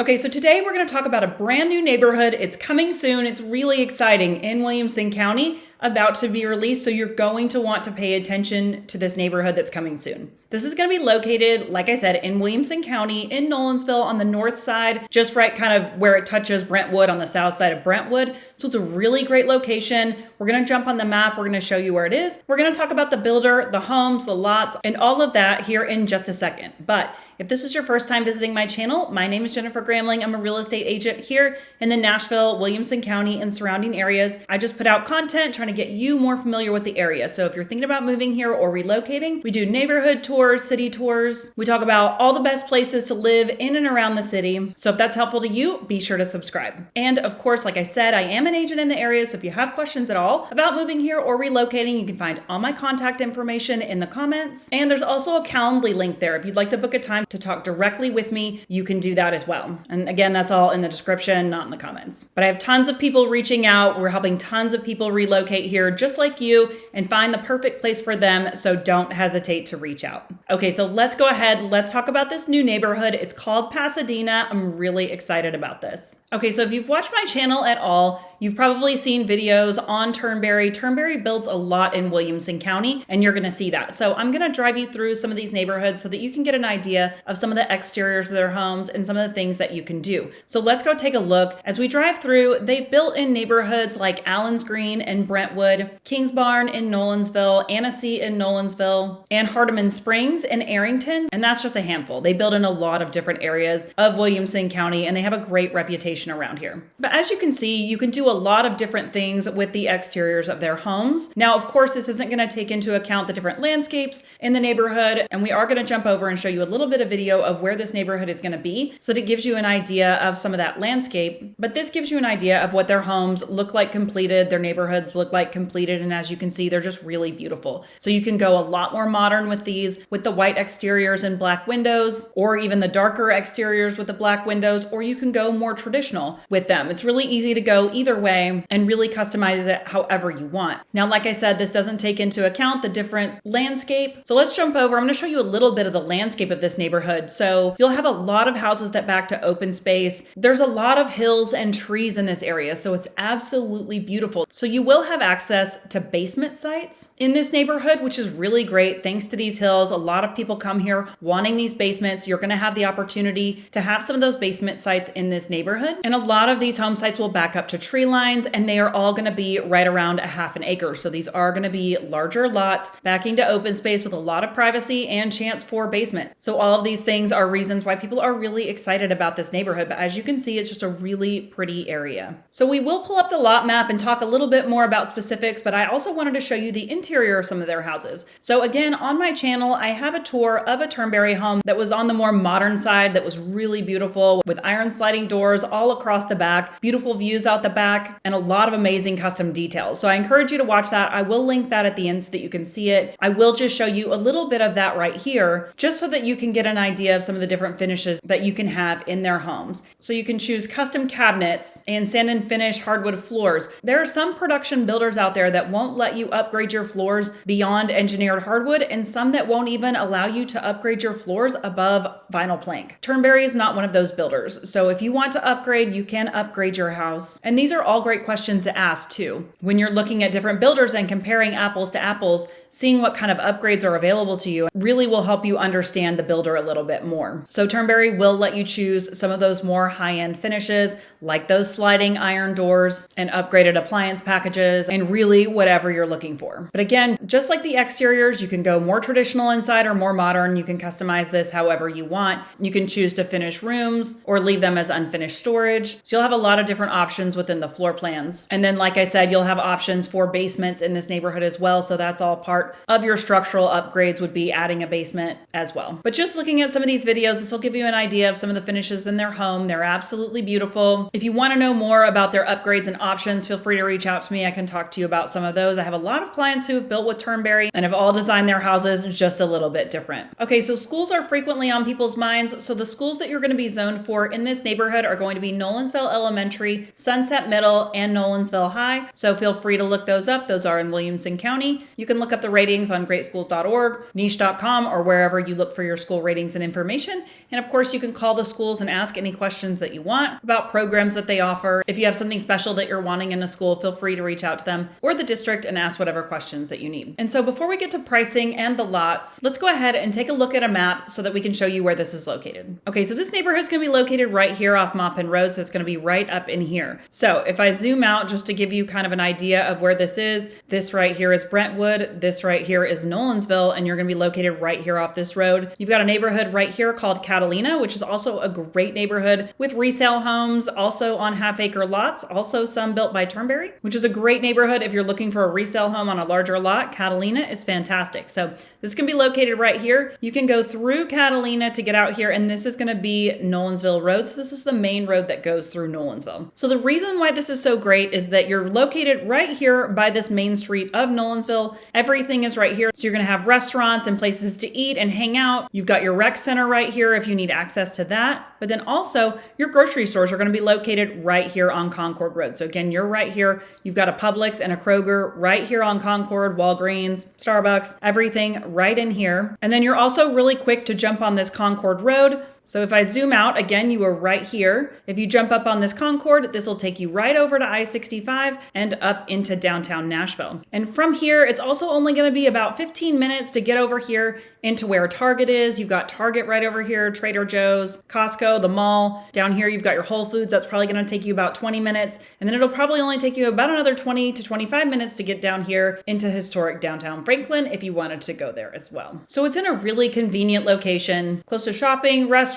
Okay, so today we're going to talk about a brand new neighborhood. It's coming soon. It's really exciting in Williamson County, about to be released. So you're going to want to pay attention to this neighborhood that's coming soon. This is going to be located, like I said, in Williamson County, in Nolensville on the north side, just right kind of where it touches Brentwood on the south side of Brentwood. So it's a really great location. We're going to jump on the map. We're going to show you where it is. We're going to talk about the builder, the homes, the lots, and all of that here in just a second. But if this is your first time visiting my channel, my name is Jennifer Gramling. I'm a real estate agent here in the Nashville, Williamson County, and surrounding areas. I just put out content trying to get you more familiar with the area. So if you're thinking about moving here or relocating, we do neighborhood tours, city tours. We talk about all the best places to live in and around the city. So if that's helpful to you, be sure to subscribe. And of course, like I said, I am an agent in the area. So if you have questions at all about moving here or relocating, you can find all my contact information in the comments. And there's also a Calendly link there. If you'd like to book a time to talk directly with me, you can do that as well. And again, that's all in the description, not in the comments. But I have tons of people reaching out. We're helping tons of people relocate here just like you and find the perfect place for them. So don't hesitate to reach out. Okay, so let's go ahead. Let's talk about this new neighborhood. It's called Pasadena. I'm really excited about this. Okay, so if you've watched my channel at all, you've probably seen videos on Turnberry. Turnberry builds a lot in Williamson County, and you're gonna see that. So I'm gonna drive you through some of these neighborhoods so that you can get an idea of some of the exteriors of their homes and some of the things that you can do. So let's go take a look. As we drive through, they've built in neighborhoods like Allens Green in Brentwood, Kings Barn in Nolensville, Annecy in Nolensville, and Hardeman Springs in Arrington, and that's just a handful. They build in a lot of different areas of Williamson County, and they have a great reputation around here. But as you can see, you can do a lot of different things with the exteriors of their homes. Now, of course, this isn't going to take into account the different landscapes in the neighborhood, and we are going to jump over and show you a little bit of video of where this neighborhood is going to be so that it gives you an idea of some of that landscape. But this gives you an idea of what their homes look like completed, their neighborhoods look like completed, and as you can see, they're just really beautiful. So you can go a lot more modern with these, with the white exteriors and black windows, or even the darker exteriors with the black windows, or you can go more traditional with them. It's really easy to go either way and really customize it however you want. Now, like I said, this doesn't take into account the different landscape. So let's jump over. I'm going to show you a little bit of the landscape of this neighborhood. So you'll have a lot of houses that back to open space. There's a lot of hills and trees in this area, so it's absolutely beautiful. So you will have access to basement sites in this neighborhood, which is really great. Thanks to these hills, a lot of people come here wanting these basements. You're going to have the opportunity to have some of those basement sites in this neighborhood. And a lot of these home sites will back up to tree lines, and they are all going to be right around a half an acre. So these are going to be larger lots backing to open space with a lot of privacy and chance for basement. So all of these things are reasons why people are really excited about this neighborhood. But as you can see, it's just a really pretty area. So we will pull up the lot map and talk a little bit more about specifics, but I also wanted to show you the interior of some of their houses. So again, on my channel, I have a tour of a Turnberry home that was on the more modern side that was really beautiful with iron sliding doors all across the back, beautiful views out the back, and a lot of amazing custom details. So I encourage you to watch that. I will link that at the end so that you can see it. I will just show you a little bit of that right here, just so that you can get an idea of some of the different finishes that you can have in their homes. So you can choose custom cabinets and sand and finish hardwood floors. There are some production builders out there that won't let you upgrade your floors beyond engineered hardwood, and some that won't even allow you to upgrade your floors above vinyl plank. Turnberry is not one of those builders. So if you want to upgrade, you can upgrade your house. And these are all great questions to ask too. When you're looking at different builders and comparing apples to apples, seeing what kind of upgrades are available to you really will help you understand the builder a little bit more. So Turnberry will let you choose some of those more high-end finishes, like those sliding iron doors and upgraded appliance packages, and really whatever you're looking for. But again, just like the exteriors, you can go more traditional inside or more modern. You can customize this however you want. You can choose to finish rooms or leave them as unfinished storage. So you'll have a lot of different options within the floor plans. And then, like I said, you'll have options for basements in this neighborhood as well. So that's all part of your structural upgrades, would be adding a basement as well. But just looking at some of these videos, this will give you an idea of some of the finishes in their home. They're absolutely beautiful. If you want to know more about their upgrades and options, feel free to reach out to me. I can talk to you about some of those. I have a lot of clients who have built with Turnberry and have all designed their houses just a little bit different. Okay, so schools are frequently on people's minds. So the schools that you're going to be zoned for in this neighborhood are going to be Nolensville Elementary, Sunset Middle, and Nolensville High. So feel free to look those up. Those are in Williamson County. You can look up the ratings on greatschools.org, niche.com, or wherever you look for your school ratings and information. And of course, you can call the schools and ask any questions that you want about programs that they offer. If you have something special that you're wanting in a school, feel free to reach out to them or the district and ask whatever questions that you need. And so before we get to pricing and the lots, let's go ahead and take a look at a map so that we can show you where this is located. Okay, so this neighborhood is going to be located right here off Maupin Road, so it's going to be right up in here. So if I zoom out just to give you kind of an idea of where this is, this right here is Brentwood, this right here is Nolensville, and you're going to be located right here off this road. You've got a neighborhood right here called Catalina, which is also a great neighborhood with resale homes, also on half-acre lots, also some built by Turnberry, which is a great neighborhood if you're looking for a resale home on a larger lot. Catalina is fantastic. So this can be located right here. You can go through Catalina to get out here, and this is going to be Nolensville Road. So this is the main road that goes through Nolensville. So the reason why this is so great is that you're located right here by this main street of Nolensville. Everything is right here. So you're going to have restaurants and places to eat and hang out. You've got your rec center right here if you need access to that. But then also your grocery stores are going to be located right here on Concord Road. So again, you're right here. You've got a Publix and a Kroger right here on Concord, Walgreens, Starbucks, everything right in here. And then you're also really quick to jump on this Concord Road. So if I zoom out, again, you are right here. If you jump up on this Concord, this will take you right over to I-65 and up into downtown Nashville. And from here, it's also only going to be about 15 minutes to get over here into where Target is. You've got Target right over here, Trader Joe's, Costco, the mall. Down here, you've got your Whole Foods. That's probably going to take you about 20 minutes. And then it'll probably only take you about another 20 to 25 minutes to get down here into historic downtown Franklin if you wanted to go there as well. So it's in a really convenient location, close to shopping, restaurants,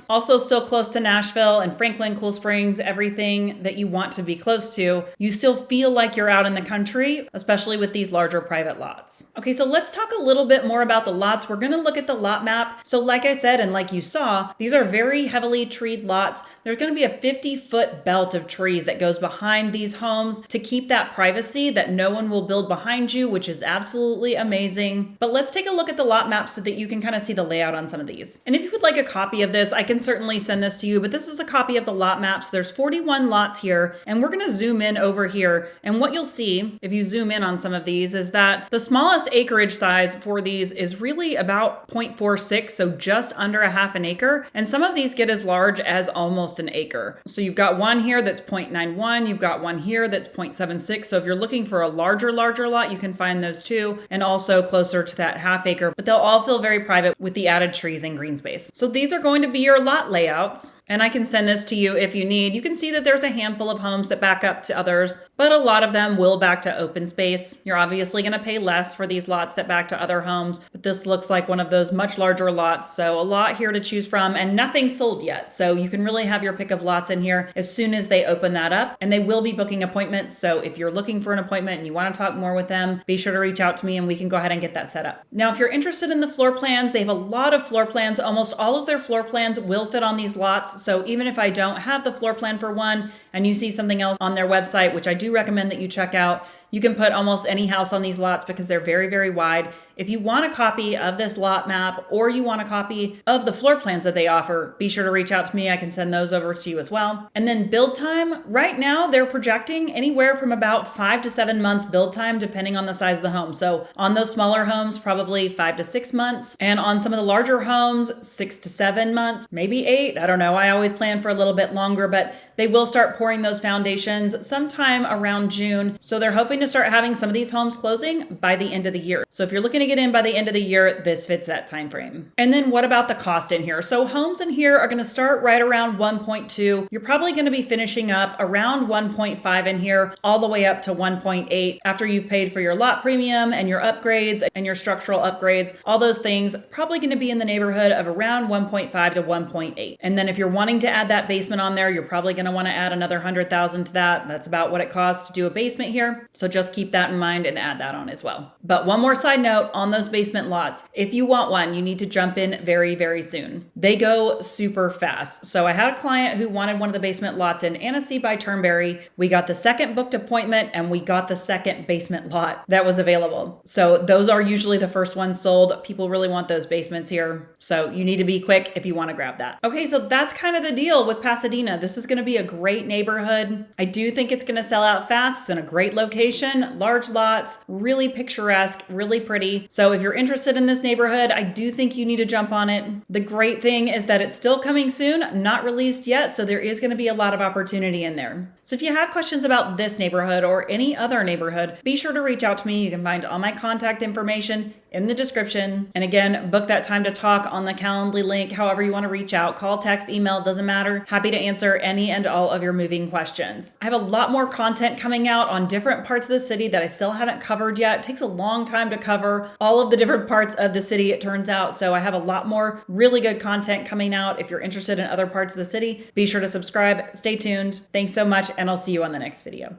also still close to Nashville and Franklin, Cool Springs, everything that you want to be close to. You still feel like you're out in the country, especially with these larger private lots. Okay, so let's talk a little bit more about the lots. We're going to look at the lot map. So like I said, and like you saw, these are very heavily treed lots. There's going to be a 50-foot belt of trees that goes behind these homes to keep that privacy that no one will build behind you, which is absolutely amazing. But let's take a look at the lot map so that you can kind of see the layout on some of these. And if you would like a copy of this, I can certainly send this to you, but this is a copy of the lot map. So there's 41 lots here, and we're going to zoom in over here. And what you'll see if you zoom in on some of these is that the smallest acreage size for these is really about 0.46, so just under a half an acre. And some of these get as large as almost an acre. So you've got one here that's 0.91, you've got one here that's 0.76. So if you're looking for a larger lot, you can find those too, and also closer to that half acre, but they'll all feel very private with the added trees and green space. So these are going to be your lot layouts, and I can send this to you if you need. You can see that there's a handful of homes that back up to others, but a lot of them will back to open space. You're obviously going to pay less for these lots that back to other homes, but this looks like one of those much larger lots. So a lot here to choose from, and nothing sold yet. So you can really have your pick of lots in here as soon as they open that up, and they will be booking appointments. So if you're looking for an appointment and you want to talk more with them, be sure to reach out to me and we can go ahead and get that set up. Now, if you're interested in the floor plans, they have a lot of floor plans. Almost all of their floor plans will fit on these lots. So even if I don't have the floor plan for one and you see something else on their website, which I do recommend that you check out, you can put almost any house on these lots because they're very, very wide. If you want a copy of this lot map or you want a copy of the floor plans that they offer, be sure to reach out to me. I can send those over to you as well. And then build time, right now they're projecting anywhere from about 5 to 7 months build time, depending on the size of the home. So on those smaller homes, probably 5 to 6 months. And on some of the larger homes, 6 to 7 months, maybe 8. I don't know. I always plan for a little bit longer, but they will start pouring those foundations sometime around June. So they're hoping to start having some of these homes closing by the end of the year. So if you're looking to get in by the end of the year, this fits that time frame. And then what about the cost in here? So homes in here are going to start right around 1.2. You're probably going to be finishing up around 1.5 in here, all the way up to 1.8 after you've paid for your lot premium and your upgrades and your structural upgrades. All those things probably going to be in the neighborhood of around 1.5 to 1.8. And then if you're wanting to add that basement on there, you're probably going to want to add another 100,000 to that. That's about what it costs to do a basement here. So So just keep that in mind and add that on as well. But one more side note on those basement lots. If you want one, you need to jump in very, very soon. They go super fast. So I had a client who wanted one of the basement lots in Annecy by Turnberry. We got the second booked appointment and we got the second basement lot that was available. So those are usually the first ones sold. People really want those basements here. So you need to be quick if you want to grab that. Okay, so that's kind of the deal with Pasadena. This is going to be a great neighborhood. I do think it's going to sell out fast. It's in a great location, large lots, really picturesque, really pretty. So if you're interested in this neighborhood, I do think you need to jump on it. The great thing is that it's still coming soon, not released yet. So there is going to be a lot of opportunity in there. So if you have questions about this neighborhood or any other neighborhood, be sure to reach out to me. You can find all my contact information in the description. And again, book that time to talk on the Calendly link, however you want to reach out, call, text, email, doesn't matter. Happy to answer any and all of your moving questions. I have a lot more content coming out on different parts of the city that I still haven't covered yet. It takes a long time to cover all of the different parts of the city, it turns out. So I have a lot more really good content coming out. If you're interested in other parts of the city, be sure to subscribe. Stay tuned. Thanks so much, and I'll see you on the next video.